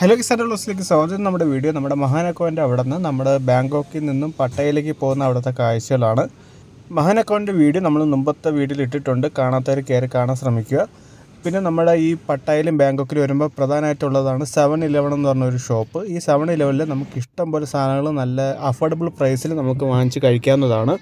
Hello കിസാൻഡോസിലേക്ക് സ്വാഗതം. നമ്മുടെ video നമ്മുടെ മഹാനക്കോൻ്റെ അവിടെ നിന്ന് നമ്മുടെ ബാങ്കോക്കിൽ നിന്നും പട്ടയയിലേക്ക് പോകുന്ന അവിടുത്തെ കാഴ്ചകളാണ്. മഹാനക്കോൻ്റെ വീഡിയോ നമ്മൾ മുമ്പത്തെ വീഡിയോയിൽ ഇട്ടിട്ടുണ്ട്, കാണാത്തവർ കയറി കാണാൻ ശ്രമിക്കുക. പിന്നെ നമ്മുടെ ഈ പട്ടായയിലും ബാങ്കോക്കിലും വരുമ്പോൾ പ്രധാനമായിട്ടുള്ളതാണ് 7-Eleven എന്ന് പറഞ്ഞൊരു ഷോപ്പ്. ഈ 7-Elevenൽ നമുക്ക് ഇഷ്ടം പോലെ സാധനങ്ങൾ നല്ല അഫോർഡബിൾ പ്രൈസിൽ നമുക്ക് വാങ്ങിച്ച് കഴിക്കാവുന്നതാണ്.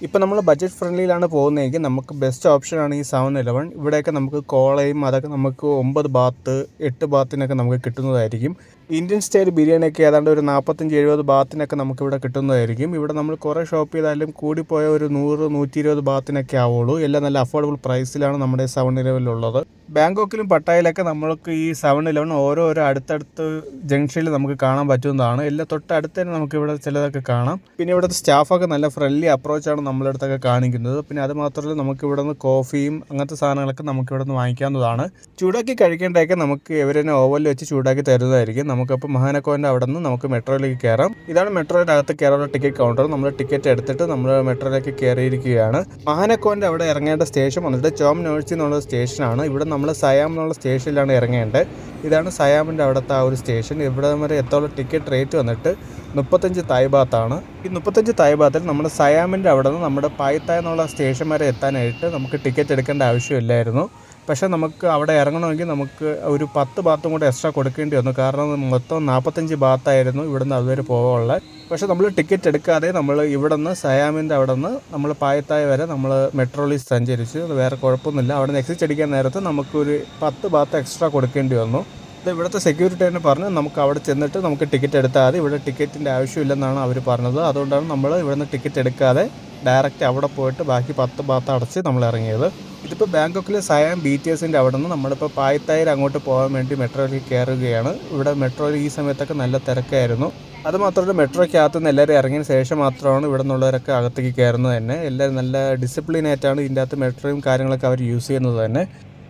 ഇപ്പോൾ നമ്മൾ ബഡ്ജറ്റ് ഫ്രണ്ട്ലിയിലാണ് പോകുന്നതെങ്കിൽ നമുക്ക് ബെസ്റ്റ് ഓപ്ഷനാണ് ഈ 7-Eleven. ഇവിടെയൊക്കെ നമുക്ക് കോളയും അതൊക്കെ നമുക്ക് 9 ബാത്ത് 8 ബാത്തിനൊക്കെ നമുക്ക് കിട്ടുന്നതായിരിക്കും. ഇന്ത്യൻ സ്റ്റൈൽ ബിരിയാണിയൊക്കെ ഏതാണ്ട് ഒരു 45-70 ബാത്തിനൊക്കെ നമുക്കിവിടെ കിട്ടുന്നതായിരിക്കും. ഇവിടെ നമ്മൾ കുറേ ഷോപ്പ് ചെയ്താലും കൂടിപ്പോയ ഒരു 100-120 ബാത്തിനൊക്കെ ആവുള്ളൂ. എല്ലാം നല്ല അഫോർഡബിൾ പ്രൈസിലാണ് നമ്മുടെ 7-Elevenലുള്ളത്. ബാങ്കോക്കിലും പട്ടായയിലൊക്കെ നമ്മൾക്ക് ഈ 7-Eleven ഓരോ അടുത്തടുത്ത് ജംഗ്ഷനിൽ നമുക്ക് കാണാൻ പറ്റുന്നതാണ്. എല്ലാം തൊട്ടടുത്ത് തന്നെ നമുക്കിവിടെ ചിലതൊക്കെ കാണാം. പിന്നെ ഇവിടുത്തെ സ്റ്റാഫൊക്കെ നല്ല ഫ്രണ്ട്ലി അപ്രോച്ചാണ് നമ്മുടെ അടുത്തൊക്കെ കാണിക്കുന്നത്. പിന്നെ അത് മാത്രമല്ല നമുക്ക് ഇവിടെ നിന്ന് കോഫിയും അങ്ങനത്തെ സാധനങ്ങളൊക്കെ നമുക്ക് ഇവിടെ നിന്ന് വാങ്ങിക്കാവുന്നതാണ്. ചൂടാക്കി കഴിക്കേണ്ടതൊക്കെ നമുക്ക് ഇവരെന്നെ ഓവനിൽ വെച്ച് ചൂടാക്കി തരുന്നതായിരിക്കും. നമുക്കപ്പോൾ മഹാനക്കോൻ്റെ അവിടെ നിന്ന് നമുക്ക് മെട്രോയിലേക്ക് കയറാം. ഇതാണ് മെട്രോയുടെ അകത്ത് കയറാനുള്ള ടിക്കറ്റ് കൗണ്ടർ. നമ്മൾ ടിക്കറ്റ് എടുത്തിട്ട് നമ്മൾ മെട്രോയിലേക്ക് കയറിയിരിക്കുകയാണ്. മഹാനക്കോൻ്റെ അവിടെ ഇറങ്ങേണ്ട സ്റ്റേഷൻ വന്നിട്ട് ചോം നോഴ്സി എന്നുള്ള സ്റ്റേഷനാണ്. ഇവിടെ നമ്മൾ സയാം എന്നുള്ള സ്റ്റേഷനിലാണ് ഇറങ്ങേണ്ടത്. ഇതാണ് സയാമിൻ്റെ അവിടുത്തെ ആ ഒരു സ്റ്റേഷൻ. ഇവിടെ വരെ എത്തോളം ടിക്കറ്റ് റേറ്റ് വന്നിട്ട് 35 തായ് ബാത്താണ്. ഈ 35 തായ് ബാത്തിൽ നമ്മുടെ സയാമിൻ്റെ അവിടെ നിന്ന് നമ്മുടെ പായ്തായ് എന്നുള്ള സ്റ്റേഷൻ വരെ എത്താനായിട്ട് നമുക്ക് ടിക്കറ്റ് എടുക്കേണ്ട ആവശ്യമില്ലായിരുന്നു. പക്ഷേ നമുക്ക് അവിടെ ഇറങ്ങണമെങ്കിൽ നമുക്ക് ഒരു 10 ബാത്തും കൂടെ എക്സ്ട്രാ കൊടുക്കേണ്ടി വന്നു. കാരണം മൊത്തം 45 ബാത്തായിരുന്നു ഇവിടുന്ന് അതുവരെ പോകാനുള്ളത്. പക്ഷേ നമ്മൾ ടിക്കറ്റ് എടുക്കാതെ നമ്മൾ ഇവിടെ നിന്ന് സയാമിൻ്റെ അവിടെ നിന്ന് നമ്മൾ പായ്തായ് വരെ നമ്മൾ മെട്രോയിൽ സഞ്ചരിച്ചു. വേറെ കുഴപ്പമൊന്നുമില്ല. അവിടെ നിന്ന് എക്സിറ്റ് അടിക്കാൻ നേരത്ത് നമുക്കൊരു 10 ബാത്ത് എക്സ്ട്രാ കൊടുക്കേണ്ടി വന്നു. ഇവിടുത്തെ സെക്യൂരിറ്റി തന്നെ പറഞ്ഞ് നമുക്ക് അവിടെ ചെന്നിട്ട് നമുക്ക് ടിക്കറ്റ് എടുത്താൽ മതി, ഇവിടെ ടിക്കറ്റിൻ്റെ ആവശ്യമില്ലെന്നാണ് അവർ പറഞ്ഞത്. അതുകൊണ്ടാണ് നമ്മൾ ഇവിടുന്ന് ടിക്കറ്റ് എടുക്കാതെ ഡയറക്റ്റ് അവിടെ പോയിട്ട് ബാക്കി 10 ബാത്ത് അടച്ച് നമ്മൾ ഇറങ്ങിയത്. ഇതിപ്പോൾ ബാങ്കോക്കിലെ സയാം BTSൻ്റെ അവിടെ നിന്ന് നമ്മളിപ്പോൾ പായ്തായിൽ അങ്ങോട്ട് പോകാൻ വേണ്ടി മെട്രോയിൽ കയറുകയാണ്. ഇവിടെ മെട്രോയിൽ ഈ സമയത്തൊക്കെ നല്ല തിരക്കായിരുന്നു. അതുമാത്രമല്ല മെട്രോയ്ക്കകത്ത് നിന്ന് എല്ലാവരും ഇറങ്ങിയതിന് ശേഷം മാത്രമാണ് ഇവിടെ നിന്നുള്ളവരൊക്കെ അകത്തേക്ക് കയറുന്നത് തന്നെ. എല്ലാവരും നല്ല ഡിസിപ്ലിനായിട്ടാണ് ഇതിൻ്റെ അകത്ത് മെട്രോയും കാര്യങ്ങളൊക്കെ അവർ യൂസ് ചെയ്യുന്നത് തന്നെ.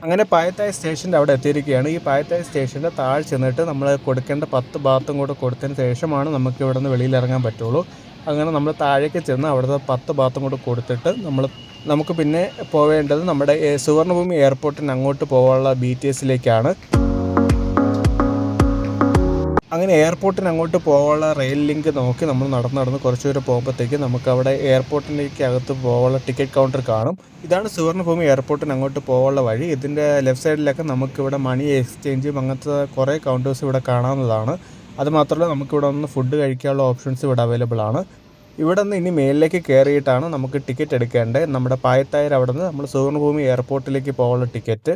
അങ്ങനെ പായ്തായ് സ്റ്റേഷൻ്റെ അവിടെ എത്തിയിരിക്കുകയാണ്. ഈ പായ്തായ് സ്റ്റേഷൻ്റെ താഴെ ചെന്നിട്ട് നമ്മൾ കൊടുക്കേണ്ട 10 ബാത്തും കൂടെ കൊടുത്തതിന് ശേഷമാണ് നമുക്ക് ഇവിടെ നിന്ന് വെളിയിൽ ഇറങ്ങാൻ പറ്റുള്ളൂ. അങ്ങനെ നമ്മൾ താഴേക്ക് ചെന്ന് അവിടുത്തെ 10 ബാത്തും കൂടെ കൊടുത്തിട്ട് നമുക്ക് പിന്നെ പോവേണ്ടത് നമ്മുടെ സുവർണഭൂമി എയർപോർട്ടിന് അങ്ങോട്ട് പോകാനുള്ള BTSയിലേക്കാണ്. അങ്ങനെ എയർപോർട്ടിന് അങ്ങോട്ട് പോകാനുള്ള റെയിൽ ലിങ്ക് നോക്കി നമ്മൾ നടന്ന് കുറച്ച് ദൂരം പോകുമ്പോഴത്തേക്ക് നമുക്ക് അവിടെ എയർപോർട്ടിലേക്ക് അകത്ത് പോകാനുള്ള ടിക്കറ്റ് കൗണ്ടർ കാണും. ഇതാണ് സുവർണഭൂമി എയർപോർട്ടിന് അങ്ങോട്ട് പോകാനുള്ള വഴി. ഇതിൻ്റെ ലെഫ്റ്റ് സൈഡിലൊക്കെ നമുക്കിവിടെ മണി എക്സ്ചേഞ്ചും അങ്ങനത്തെ കുറേ കൗണ്ടേഴ്സ് ഇവിടെ കാണാവുന്നതാണ്. അതുമാത്രമല്ല നമുക്കിവിടെ നിന്ന് ഫുഡ് കഴിക്കാനുള്ള ഓപ്ഷൻസ് ഇവിടെ അവൈലബിൾ ആണ്. ഇവിടെ നിന്ന് ഇനി മേലിലേക്ക് കയറിയിട്ടാണ് നമുക്ക് ടിക്കറ്റ് എടുക്കേണ്ടത്. നമ്മുടെ പായ്തായിൽ അവിടെ നിന്ന് നമ്മൾ സുവർണഭൂമി എയർപോർട്ടിലേക്ക് പോകാനുള്ള ടിക്കറ്റ്.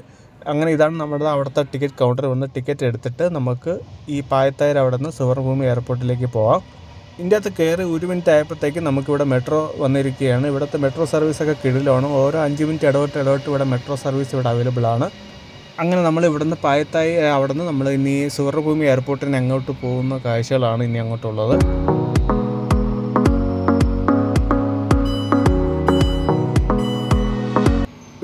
അങ്ങനെ ഇതാണ് നമ്മുടെ അവിടുത്തെ ടിക്കറ്റ് കൗണ്ടർ. വന്ന് ടിക്കറ്റ് എടുത്തിട്ട് നമുക്ക് ഈ പായ്തായിൽ അവിടെ നിന്ന് സുവർണഭൂമി എയർപോർട്ടിലേക്ക് പോകാം. ഇതിൻ്റെ അകത്ത് കയറി 1 മിനിറ്റ് ആയപ്പോഴത്തേക്കും നമുക്കിവിടെ മെട്രോ വന്നിരിക്കുകയാണ്. ഇവിടുത്തെ മെട്രോ സർവീസൊക്കെ കിടിലാണ്. ഓരോ 5 മിനിറ്റ് ഇടവിട്ട് ഇവിടെ മെട്രോ സർവീസ് ഇവിടെ അവൈലബിൾ ആണ്. അങ്ങനെ നമ്മൾ ഇവിടുന്ന് പായ്തായി അവിടെ നിന്ന് നമ്മൾ ഇനി സുവർണഭൂമി എയർപോർട്ടിന് അങ്ങോട്ട് പോകുന്ന കാഴ്ചകളാണ് ഇനി അങ്ങോട്ടുള്ളത്.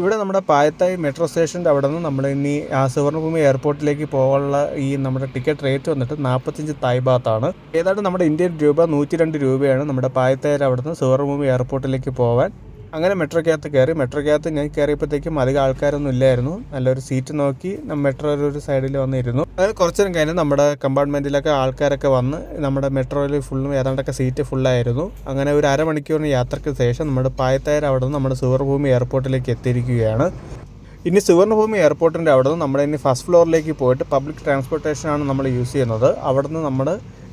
ഇവിടെ നമ്മുടെ പായ്തായ് മെട്രോ സ്റ്റേഷൻ്റെ അവിടെ നിന്ന് നമ്മൾ ഇനി ആ സുവർണഭൂമി എയർപോർട്ടിലേക്ക് പോകാനുള്ള ഈ നമ്മുടെ ടിക്കറ്റ് റേറ്റ് വന്നിട്ട് 45 തായ് ബാത്താണ്. ഏതാണ്ട് നമ്മുടെ ഇന്ത്യൻ രൂപ 102 രൂപയാണ് നമ്മുടെ പായ്തായിൽ അവിടെ നിന്ന് സുവർണഭൂമി എയർപോർട്ടിലേക്ക് പോകാൻ. അങ്ങനെ മെട്രോയ്ക്കകത്ത് ഞാൻ കയറിയപ്പോഴത്തേക്കും അധികം ആൾക്കാരൊന്നും ഇല്ലായിരുന്നു. നല്ലൊരു സീറ്റ് നോക്കി മെട്രോ ഒരു സൈഡിൽ വന്നിരുന്നു. അങ്ങനെ കുറച്ചു നേരം കഴിഞ്ഞ് നമ്മുടെ കമ്പാർട്ട്മെൻറ്റിലൊക്കെ ആൾക്കാരൊക്കെ വന്ന് നമ്മുടെ മെട്രോയിൽ ഫുള്ളും ഏതാണ്ടൊക്കെ സീറ്റ് ഫുള്ളായിരുന്നു. അങ്ങനെ ഒരു അരമണിക്കൂറിന് യാത്രയ്ക്ക് ശേഷം നമ്മുടെ പായ്തായിൽ അവിടെ നിന്ന് നമ്മുടെ സുവർണഭൂമി എയർപോർട്ടിലേക്ക് എത്തിയിരിക്കുകയാണ്. ഇനി സുവർണഭൂമി എയർപോർട്ടിൻ്റെ അവിടെ നിന്ന് നമ്മുടെ ഇനി ഫസ്റ്റ് ഫ്ലോറിലേക്ക് പോയിട്ട് പബ്ലിക് ട്രാൻസ്പോർട്ടേഷനാണ് നമ്മൾ യൂസ് ചെയ്യുന്നത്. അവിടെ നിന്ന് നമ്മൾ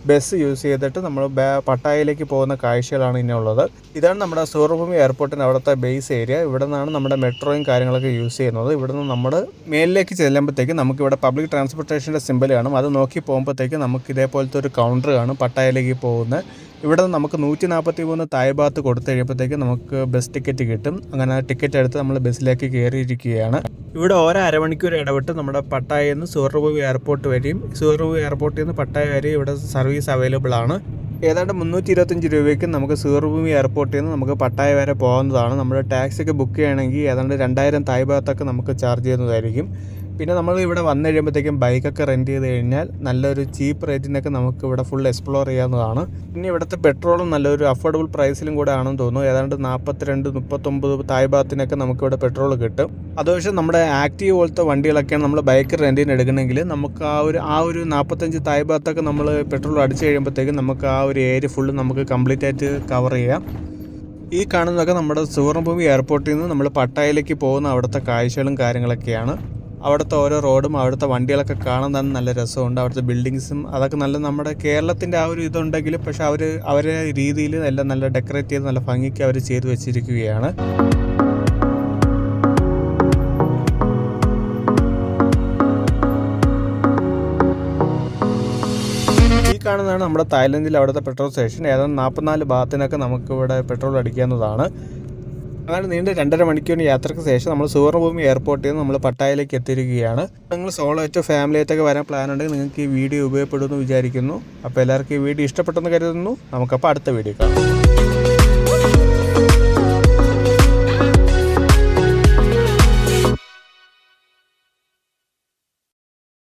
ബസ് യൂസ് ചെയ്തിട്ട് നമ്മൾ പട്ടായയിലേക്ക് പോകുന്ന കാഴ്ചകളാണ് ഇനി ഉള്ളത്. ഇതാണ് നമ്മുടെ സുവർണഭൂമി എയർപോർട്ടിൻ്റെ അവിടുത്തെ ബേസ് ഏരിയ. ഇവിടെ നിന്നാണ് നമ്മുടെ മെട്രോയും കാര്യങ്ങളൊക്കെ യൂസ് ചെയ്യുന്നത്. ഇവിടെ നിന്ന് നമ്മൾ മേലിലേക്ക് ചെല്ലുമ്പോഴത്തേക്ക് നമുക്കിവിടെ പബ്ലിക് ട്രാൻസ്പോർട്ടേഷൻ്റെ സിമ്പൽ കാണും. അത് നോക്കി പോകുമ്പോഴത്തേക്ക് നമുക്ക് ഇതേപോലത്തെ ഒരു കൗണ്ടർ കാണും പട്ടായയിലേക്ക് പോകുന്നത്. ഇവിടെ നിന്ന് നമുക്ക് 143 തായ് ബാത്ത് കൊടുത്തു കഴിയുമ്പോഴത്തേക്ക് നമുക്ക് ബസ് ടിക്കറ്റ് കിട്ടും. അങ്ങനെ ടിക്കറ്റ് എടുത്ത് നമ്മൾ ബസ്സിലേക്ക് കയറിയിരിക്കുകയാണ്. ഇവിടെ ഓരോ അരമണിക്കൂർ ഇടവിട്ട് നമ്മുടെ പട്ടായയിൽ നിന്ന് സുവർണഭൂമി എയർപോർട്ട് വരെയും സുവർണഭൂമി എയർപോർട്ടിൽ നിന്ന് പട്ടായ വരെയും ഇവിടെ സർവീസ് അവൈലബിൾ ആണ്. ഏതാണ്ട് 325 രൂപയ്ക്ക് നമുക്ക് സുവർണഭൂമി എയർപോർട്ടിൽ നിന്ന് നമുക്ക് പട്ടായ വരെ പോകാവുന്നതാണ്. നമ്മുടെ ടാക്സിയൊക്കെ ബുക്ക് ചെയ്യണമെങ്കിൽ ഏതാണ്ട് 2000 തായ് ബാത്തൊക്കെ നമുക്ക് ചാർജ് ചെയ്യുന്നതായിരിക്കും. പിന്നെ നമ്മൾ ഇവിടെ വന്നു കഴിയുമ്പോഴത്തേക്കും ബൈക്കൊക്കെ റെൻറ്റ് ചെയ്ത് കഴിഞ്ഞാൽ നല്ലൊരു ചീപ്പ് റേറ്റിനൊക്കെ നമുക്ക് ഇവിടെ ഫുൾ എക്സ്പ്ലോർ ചെയ്യാവുന്നതാണ്. പിന്നെ ഇവിടുത്തെ പെട്രോളും നല്ലൊരു അഫോർഡബിൾ പ്രൈസിലും കൂടെ ആണെന്ന് തോന്നുന്നു. ഏതാണ്ട് 42-39 തായ് ഭാഗത്തിനൊക്കെ നമുക്കിവിടെ പെട്രോൾ കിട്ടും. അതുപക്ഷെ നമ്മുടെ ആക്റ്റീവ് പോലത്തെ വണ്ടികളൊക്കെയാണ് നമ്മൾ ബൈക്ക് റെൻറ്റിന് എടുക്കണമെങ്കിൽ നമുക്ക് ആ ഒരു 45 തായ് ഭാഗത്തൊക്കെ നമ്മൾ പെട്രോൾ അടിച്ച് കഴിയുമ്പോഴത്തേക്കും നമുക്ക് ആ ഒരു ഏരിയ ഫുള്ള് നമുക്ക് കംപ്ലീറ്റ് ആയിട്ട് കവർ ചെയ്യാം. ഈ കാണുന്നതൊക്കെ നമ്മുടെ സുവർണഭൂമി എയർപോർട്ടിൽ നിന്ന് നമ്മൾ പട്ടായയിലേക്ക് പോകുന്ന അവിടുത്തെ കാഴ്ചകളും കാര്യങ്ങളൊക്കെയാണ്. അവിടുത്തെ ഓരോ റോഡും അവിടുത്തെ വണ്ടികളൊക്കെ കാണാൻ തന്നെ നല്ല രസമുണ്ട്. അവിടുത്തെ ബിൽഡിങ്സും അതൊക്കെ നല്ല നമ്മുടെ കേരളത്തിൻ്റെ ആ ഒരു ഇതുണ്ടെങ്കിലും പക്ഷെ അവരെ രീതിയിൽ എല്ലാം നല്ല ഡെക്കറേറ്റ് ചെയ്ത് നല്ല ഭംഗിക്ക് അവർ ചെയ്തു വെച്ചിരിക്കുകയാണ്. ഈ കാണുന്നതാണ് നമ്മുടെ തായ്ലൻഡിൽ അവിടുത്തെ പെട്രോൾ സ്റ്റേഷൻ. ഏതാണ്ട് 44 ഭാഗത്തിനൊക്കെ നമുക്കിവിടെ പെട്രോൾ അടിക്കാവുന്നതാണ്. അങ്ങനെ നീണ്ട 2.5 മണിക്കൂറിന് യാത്രയ്ക്ക് ശേഷം നമ്മൾ സുവർണഭൂമി എയർപോർട്ടിൽ നിന്ന് നമ്മൾ പട്ടായയിലേക്ക് എത്തിയിരിക്കുകയാണ്. നിങ്ങൾ സോളോ ആയിട്ടോ ഫാമിലി ആയിട്ടൊക്കെ വരാൻ പ്ലാൻ ഉണ്ടെങ്കിൽ നിങ്ങൾക്ക് ഈ വീഡിയോ ഉപയോഗപ്പെടുമെന്ന് വിചാരിക്കുന്നു. അപ്പോൾ എല്ലാവർക്കും ഈ വീഡിയോ ഇഷ്ടപ്പെട്ടെന്ന് കരുതുന്നു. നമുക്കപ്പോൾ അടുത്ത വീഡിയോ കാണാം.